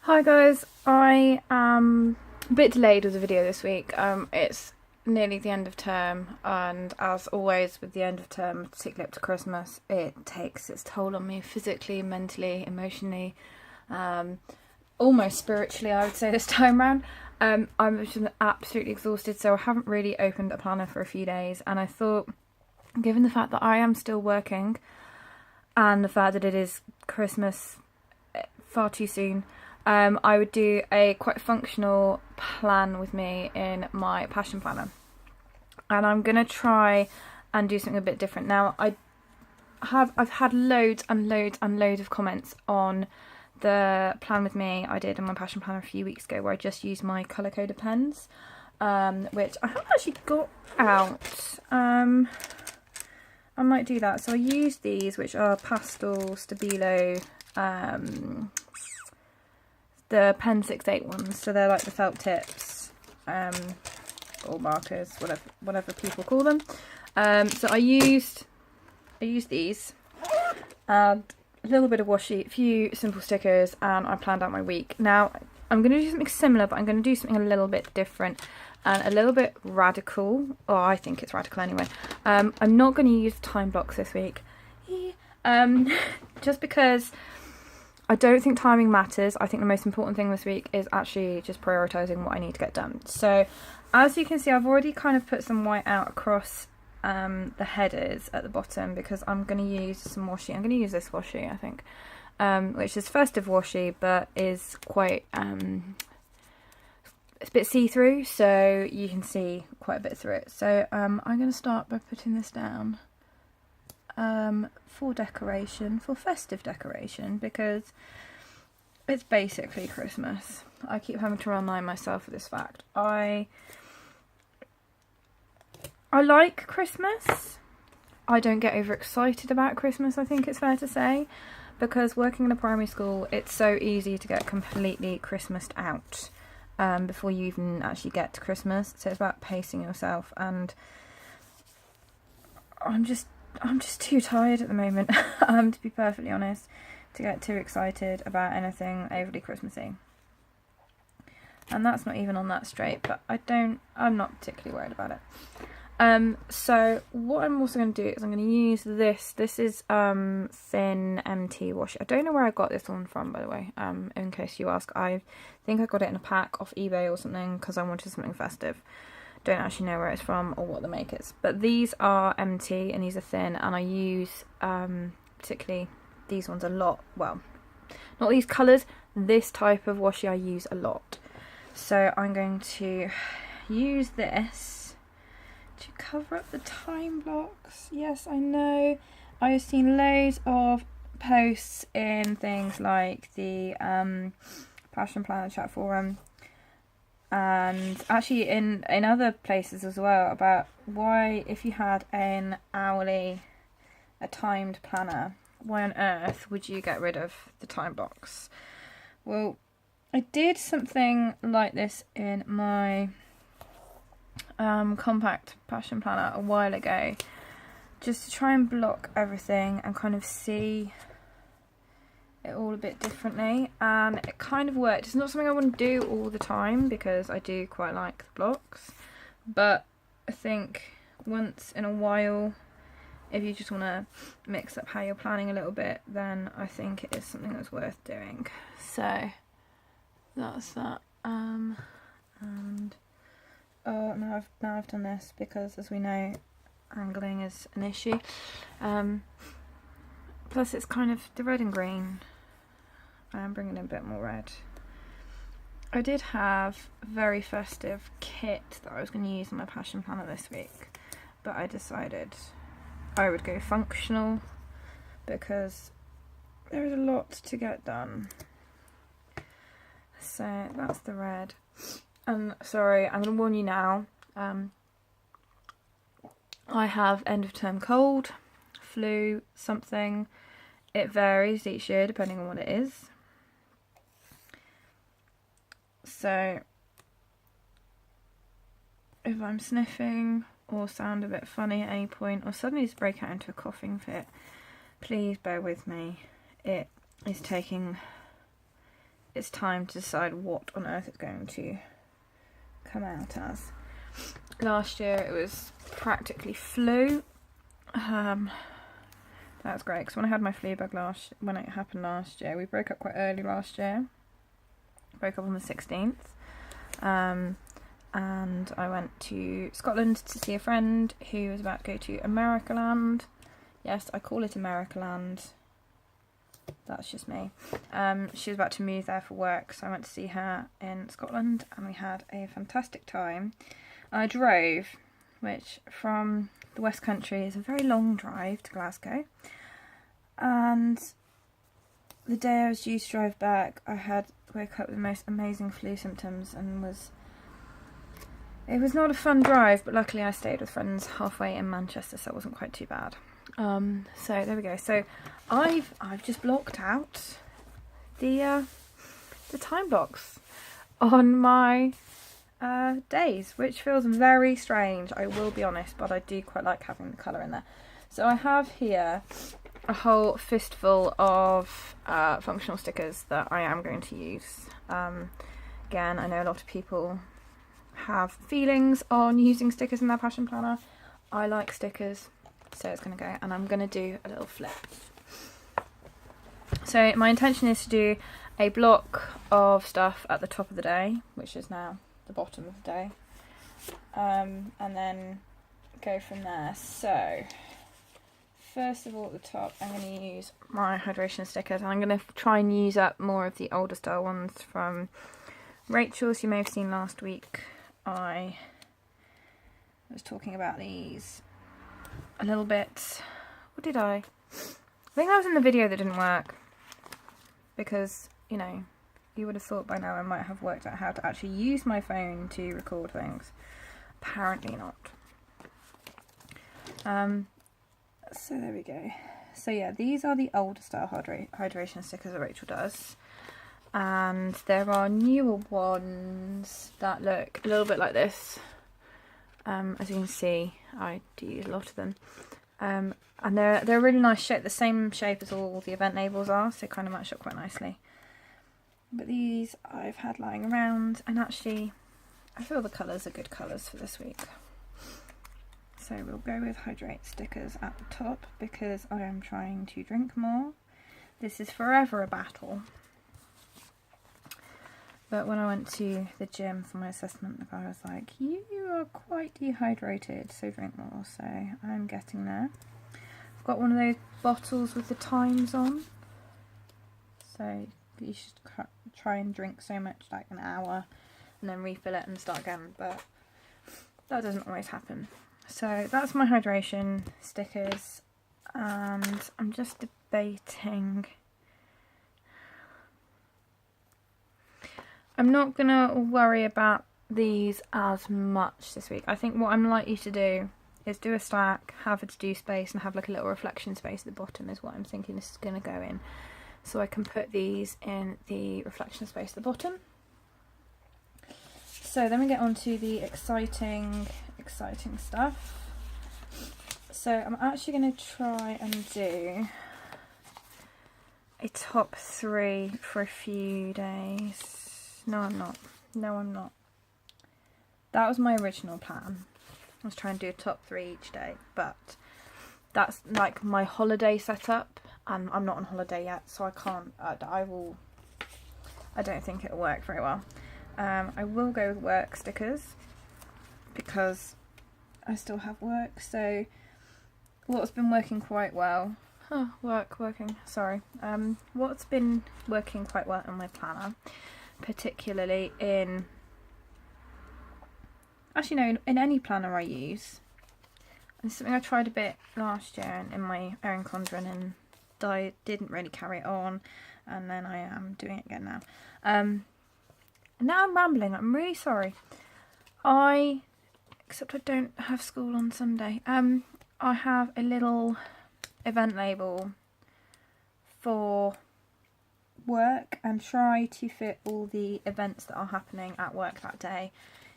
Hi guys, I am a bit delayed with the video this week. It's nearly the end of term, and as always with the end of term, particularly up to Christmas, it takes its toll on me physically, mentally, emotionally, almost spiritually, I would say this time round. I'm just absolutely exhausted, so I haven't really opened a planner for a few days, and I thought, given the fact that I am still working and the fact that it is Christmas far too soon, I would do a quite functional plan with me in my passion planner, and I'm gonna try and do something a bit different. Now I've had loads and loads and loads of comments on the plan with me I did in my passion planner a few weeks ago, where I just used my colour coded pens, which I haven't actually got out. I might do that. So I used these, which are Pastel Stabilo, the Pen 68 ones, so they're like the felt tips, or markers, whatever people call them. So I used these, and a little bit of washi, a few simple stickers, and I planned out my week. Now I'm going to do something similar, but I'm going to do something a little bit different and a little bit radical. Oh, I think it's radical anyway. I'm not going to use time blocks this week, just because I don't think timing matters. I think the most important thing this week is actually just prioritising what I need to get done. So as you can see, I've already kind of put some white out across the headers at the bottom, because I'm going to use some washi. I'm going to use this washi, I think, which is festive washi, but is quite, it's a bit see-through, so you can see quite a bit through it. So I'm going to start by putting this down for decoration, for festive decoration, because it's basically Christmas. I keep having to remind myself of this fact. I like Christmas. I don't get overexcited about Christmas, I think it's fair to say, because working in a primary school, it's so easy to get completely Christmased out before you even actually get to Christmas. So it's about pacing yourself, and I'm just too tired at the moment, to be perfectly honest, to get too excited about anything overly Christmassy. And that's not even on that straight, but I'm not particularly worried about it. So what I'm also going to do is I'm going to use this. This is thin MT washi. I don't know where I got this one from, by the way, in case you ask. I think I got it in a pack off eBay or something, because I wanted something festive. Don't actually know where it's from or what the make is, but these are MT and these are thin, and I use particularly these ones a lot. Well, not these colours, this type of washi I use a lot. So I'm going to use this to cover up the time blocks. Yes, I know, I have seen loads of posts in things like the Passion Planner chat forum, and actually in other places as well, about why, if you had a timed planner, why on earth would you get rid of the time blocks? Well, I did something like this in my compact passion planner a while ago, just to try and block everything and kind of see it all a bit differently, and it kind of worked. It's not something I want to do all the time, because I do quite like the blocks, but I think once in a while, if you just want to mix up how you're planning a little bit, then I think it is something that's worth doing. So that's that. And now I've done this, because as we know, angling is an issue. Plus it's kind of the red and green. I'm bringing in a bit more red. I did have a very festive kit that I was going to use in my passion planner this week, but I decided I would go functional, because there is a lot to get done. So that's the red. Sorry, I'm going to warn you now. I have end of term cold, flu, something. It varies each year depending on what it is. So if I'm sniffing or sound a bit funny at any point, or suddenly just break out into a coughing fit, please bear with me. It is taking it's time to decide what on earth it's going to come out as. Last year it was practically flu. That's great, because when I had my flu bug when it happened last year, we broke up quite early last year. Broke up on the 16th. And I went to Scotland to see a friend who was about to go to Americaland. Yes, I call it Americaland. That's just me. She was about to move there for work, so I went to see her in Scotland, and we had a fantastic time. I drove, which from the West Country is a very long drive to Glasgow, and the day I was due to drive back, I woke up with the most amazing flu symptoms, and it was not a fun drive, but luckily I stayed with friends halfway in Manchester, so it wasn't quite too bad. So there we go. So I've just blocked out the time blocks on my days, which feels very strange, I will be honest, but I do quite like having the colour in there. So I have here a whole fistful of functional stickers that I am going to use. Again, I know a lot of people have feelings on using stickers in their passion planner. I like stickers, so it's going to go, and I'm going to do a little flip. So my intention is to do a block of stuff at the top of the day, which is now the bottom of the day, and then go from there. So first of all, at the top, I'm going to use my hydration stickers, and I'm going to try and use up more of the older style ones from Rachel's. You may have seen last week I was talking about these a little bit. What did I think that was in the video that didn't work, because, you know, you would have thought by now I might have worked out how to actually use my phone to record things. Apparently not. So there we go. So yeah, these are the older style hydration stickers that Rachel does. And there are newer ones that look a little bit like this. As you can see, I do use a lot of them. And they're a really nice shape, the same shape as all the event labels are, so kind of match up quite nicely. But these I've had lying around, and actually I feel the colours are good colours for this week. So we'll go with hydrate stickers at the top, because I am trying to drink more. This is forever a battle. But when I went to the gym for my assessment, the guy was like, "You are quite dehydrated, so drink more." So I'm getting there. I've got one of those bottles with the times on. So you should try and drink so much, like an hour, and then refill it and start again. But that doesn't always happen. So that's my hydration stickers. And I'm just debating. I'm not going to worry about these as much this week. I think what I'm likely to do is do a stack, have a to-do space, and have like a little reflection space at the bottom is what I'm thinking this is going to go in. So I can put these in the reflection space at the bottom. So then we get on to the exciting stuff. So I'm actually going to try and do a top 3 for a few days. No, I'm not. No, I'm not. That was my original plan. I was trying to do a top 3 each day, but that's like my holiday setup, and I'm not on holiday yet, so I can't. I don't think it'll work very well. I will go with work stickers because I still have work. So what's been working quite well. Sorry. What's been working quite well on my planner, particularly in any planner I use. And something I tried a bit last year in my Erin Condren, and I didn't really carry it on, and then I am doing it again now. Now I'm rambling, I'm really sorry. Except I don't have school on Sunday. I have a little event label for work, and try to fit all the events that are happening at work that day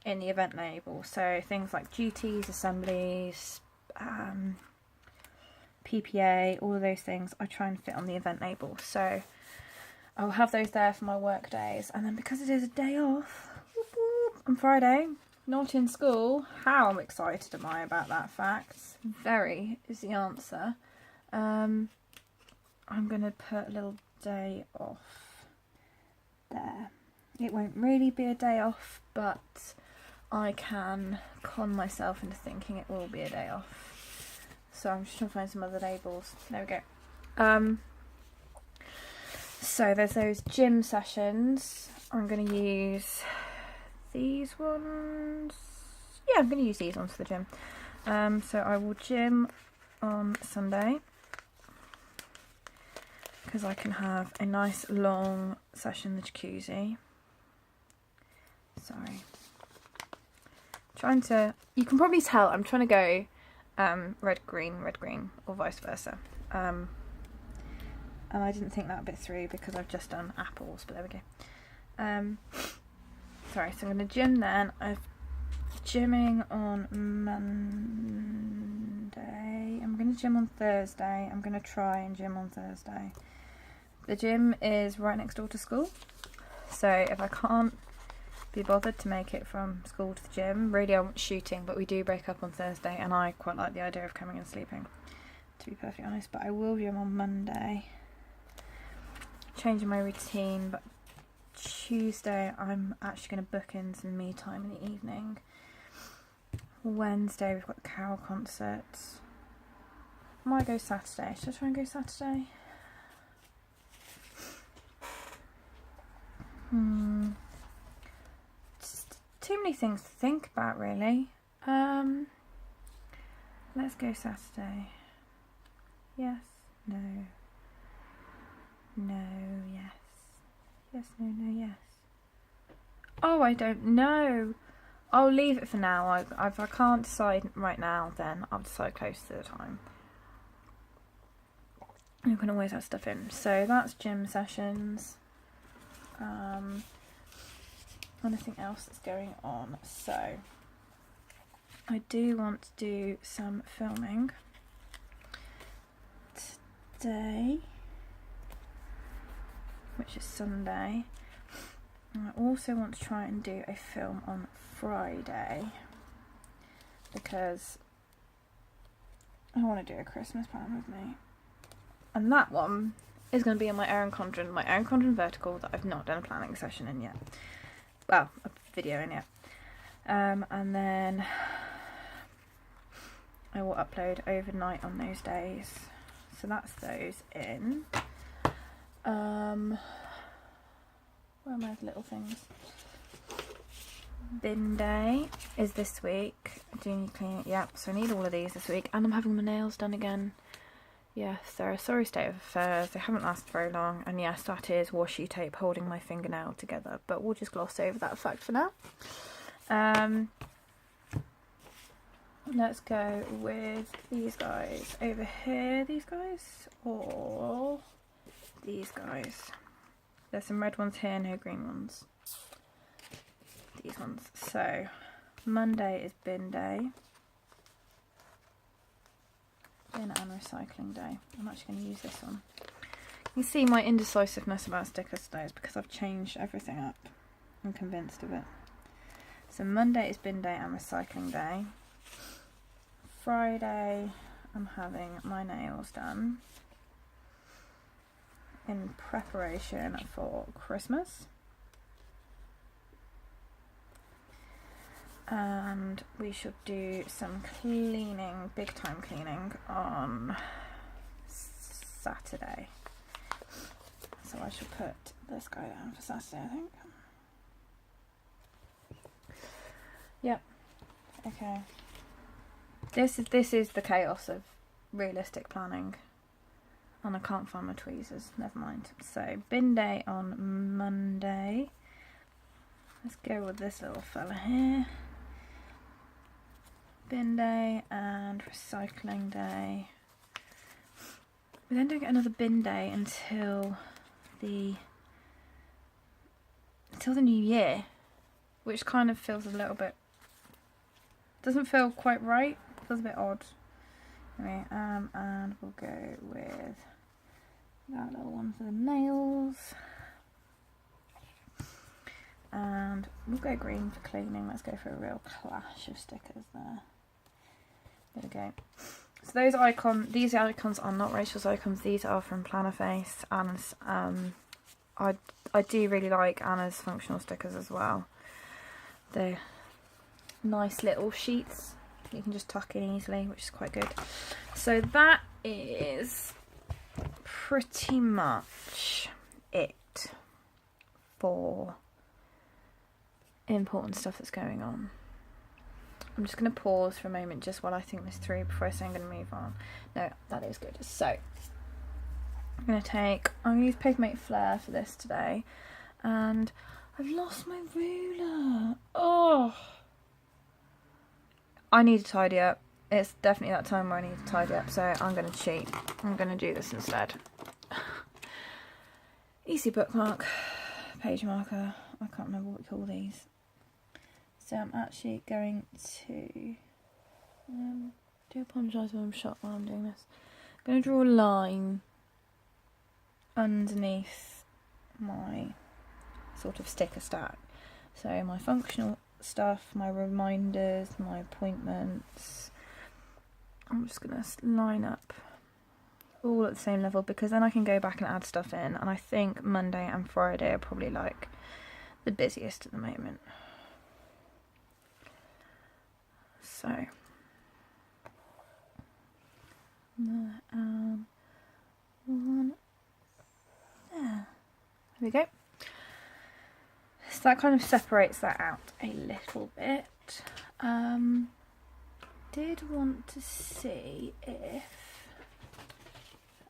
in the event label. So things like duties, assemblies, PPA, all of those things I try and fit on the event label. So I'll have those there for my work days. And then because it is a day off on Friday, not in school, how excited am I about that fact? Very is the answer. I'm going to put a little day off there. It won't really be a day off, but I can con myself into thinking it will be a day off. So I'm just trying to find some other labels. There we go. So there's those gym sessions. I'm going to use these ones. Yeah, I'm going to use these ones for the gym. So I will gym on Sunday, because I can have a nice long session in the jacuzzi. Sorry. You can probably tell I'm trying to go red, green, or vice versa. And I didn't think that bit through because I've just done apples, but there we go. Sorry, so I'm going to gym then. I'm gymming on Monday. I'm going to gym on Thursday. I'm going to try and gym on Thursday. The gym is right next door to school, so if I can't be bothered to make it from school to the gym, really I want shooting, but we do break up on Thursday and I quite like the idea of coming and sleeping, to be perfectly honest. But I will gym on Monday, changing my routine. But Tuesday I'm actually going to book in some me time in the evening. Wednesday we've got the carol concerts. I might go Saturday. Should I try and go Saturday? Just too many things to think about, really. Let's go Saturday. Yes, no. No, yes. Yes, no, no, yes. Oh, I don't know. I'll leave it for now. If I can't decide right now, then I'll decide close to the time. You can always have stuff in. So that's gym sessions. Anything else that's going on? So I do want to do some filming today, which is Sunday. And I also want to try and do a film on Friday, because I want to do a Christmas plan with me. And that one is going to be on my Erin Condren vertical that I've not done a planning session in yet. Well, a video in yet. And then I will upload overnight on those days. So that's those in. Where are my little things? Bin day is this week. Do you need to clean it? Yep, so I need all of these this week. And I'm having my nails done again. Yes, they're a sorry state of affairs. They haven't lasted very long. And yes, that is washi tape holding my fingernail together. But we'll just gloss over that fact for now. Let's go with these guys over here. These guys or these guys. There's some red ones here, no green ones. These ones. So Monday is bin day. Bin and recycling day. I'm actually going to use this one. You can see my indecisiveness about stickers today is because I've changed everything up. I'm convinced of it. So Monday is bin day and recycling day. Friday I'm having my nails done in preparation for Christmas. And we should do some cleaning, big time cleaning on Saturday. So I should put this guy down for Saturday, I think. Yep. Okay. This is the chaos of realistic planning. And I can't find my tweezers, never mind. So bin day on Monday. Let's go with this little fella here. Bin day and recycling day. We then don't get another bin day until the new year, which kind of feels a little bit, doesn't feel quite right. Feels a bit odd. Anyway, and we'll go with that little one for the nails. And we'll go green for cleaning. Let's go for a real clash of stickers there. There we go. So these icons are not Rachel's icons, these are from Plannerface. Anna's, I do really like Anna's functional stickers as well. They're nice little sheets you can just tuck in easily, which is quite good. So that is pretty much it for important stuff that's going on. I'm just going to pause for a moment just while I think this through before I say I'm going to move on. No, that is good. So I'm going to use Pigmate Flare for this today, and I've lost my ruler. Oh, I need to tidy up. It's definitely that time where I need to tidy up, so I'm going to cheat. I'm going to do this instead. Easy bookmark, page marker. I can't remember what we call these. So I'm actually going to, do apologise if I'm shot while I'm doing this. I'm going to draw a line underneath my sort of sticker stack. So my functional stuff, my reminders, my appointments. I'm just going to line up all at the same level, because then I can go back and add stuff in. And I think Monday and Friday are probably like the busiest at the moment. So, one there. There we go. So that kind of separates that out a little bit. Did want to see if,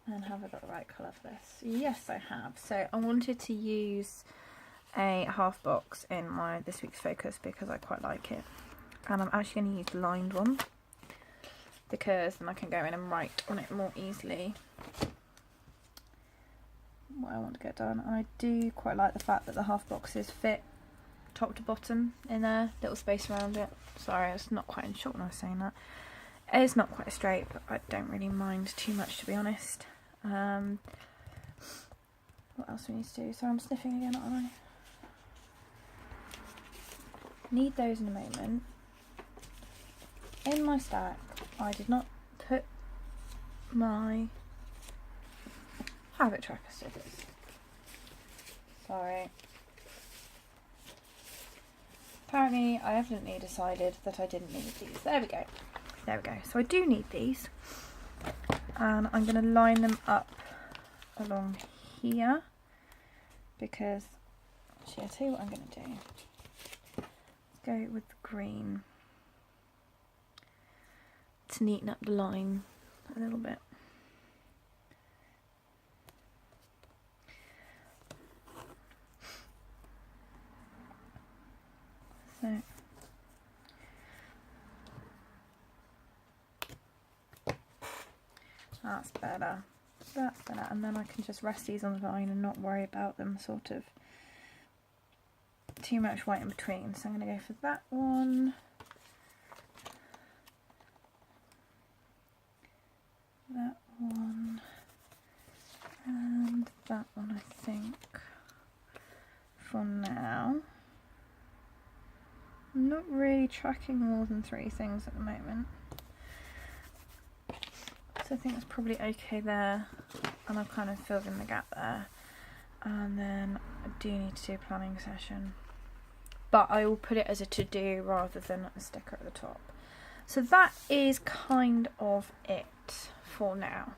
and have I got the right colour for this? Yes, I have. So I wanted to use a half box in my this week's focus because I quite like it. And I'm actually going to use the lined one because then I can go in and write on it more easily what I want to get done. And I do quite like the fact that the half boxes fit top to bottom in there, little space around it. Sorry, it's not quite in shot when I was saying that. It's not quite straight, but I don't really mind too much, to be honest. What else we need to do? So I'm sniffing again, aren't I? Need those in a moment. In my stack, I did not put my habit tracker stickers. Sorry. Apparently, I evidently decided that I didn't need these. There we go. There we go. So I do need these. And I'm going to line them up along here. Because, actually, I'll tell you what I'm going to do. Let's go with the green to neaten up the line a little bit. So that's better. That's better. And then I can just rest these on the line and not worry about them sort of too much white in between. So I'm going to go for that one. That one. And that one, I think, for now. I'm not really tracking more than 3 things at the moment. So I think that's probably okay there. And I've kind of filled in the gap there. And then I do need to do a planning session. But I will put it as a to-do rather than a sticker at the top. So that is kind of it for now.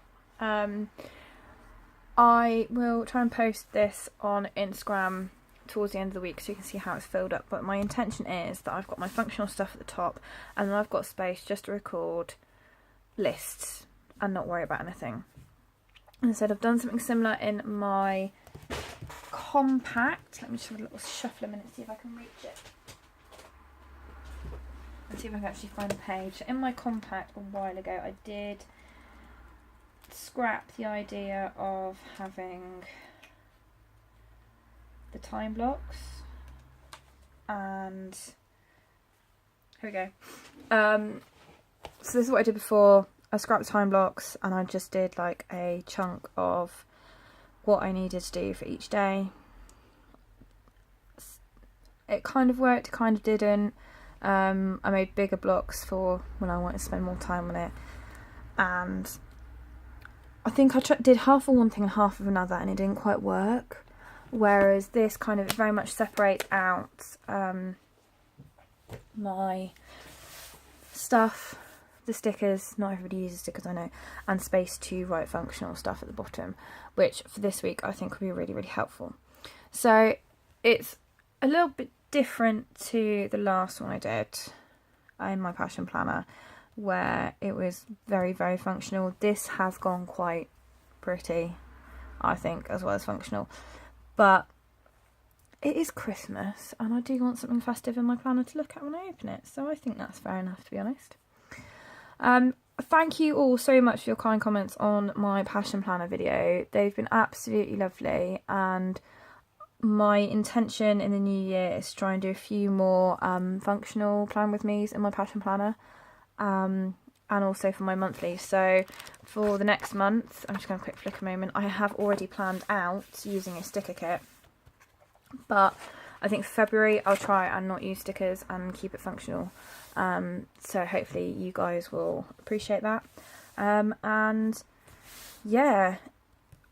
I will try and post this on Instagram towards the end of the week so you can see how it's filled up, but my intention is that I've got my functional stuff at the top and then I've got space just to record lists and not worry about anything. Instead, I've done something similar in my compact. Let me just have a little shuffle a minute, see if I can reach it and see if I can actually find a page. So in my compact a while ago I did scrap the idea of having the time blocks, and here we go. So this is what I did before. I scrapped the time blocks and I just did like a chunk of what I needed to do for each day. it kind of worked, it kind of didn't. I made bigger blocks for when I wanted to spend more time on it, and I think I did half of one thing and half of another, and it didn't quite work. Whereas this kind of very much separates out my stuff, the stickers, not everybody uses stickers I know, and space to write functional stuff at the bottom, which for this week I think will be really, really helpful. So it's a little bit different to the last one I did in my passion planner, where it was very, very functional. This has gone quite pretty, I think, as well as functional. But it is Christmas, and I do want something festive in my planner to look at when I open it, so I think that's fair enough, to be honest. Thank you all so much for your kind comments on my passion planner video. They've been absolutely lovely, and my intention in the new year is to try and do a few more functional plan with me's in my passion planner, and also for my monthly. So for the next month, I'm just going to quick flick a moment, I have already planned out using a sticker kit, but I think for February I'll try and not use stickers and keep it functional. So hopefully you guys will appreciate that. And yeah,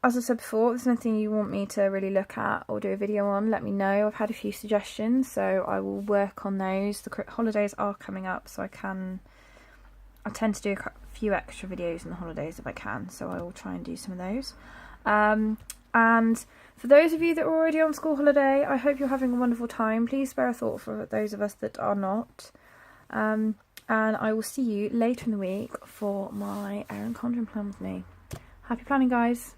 as I said before, if there's anything you want me to really look at or do a video on, let me know. I've had a few suggestions, so I will work on those. The holidays are coming up, so I tend to do a few extra videos in the holidays if I can, so I will try and do some of those. And for those of you that are already on school holiday, I hope you're having a wonderful time. Please spare a thought for those of us that are not. And I will see you later in the week for my Erin Condren plan with me. Happy planning, guys.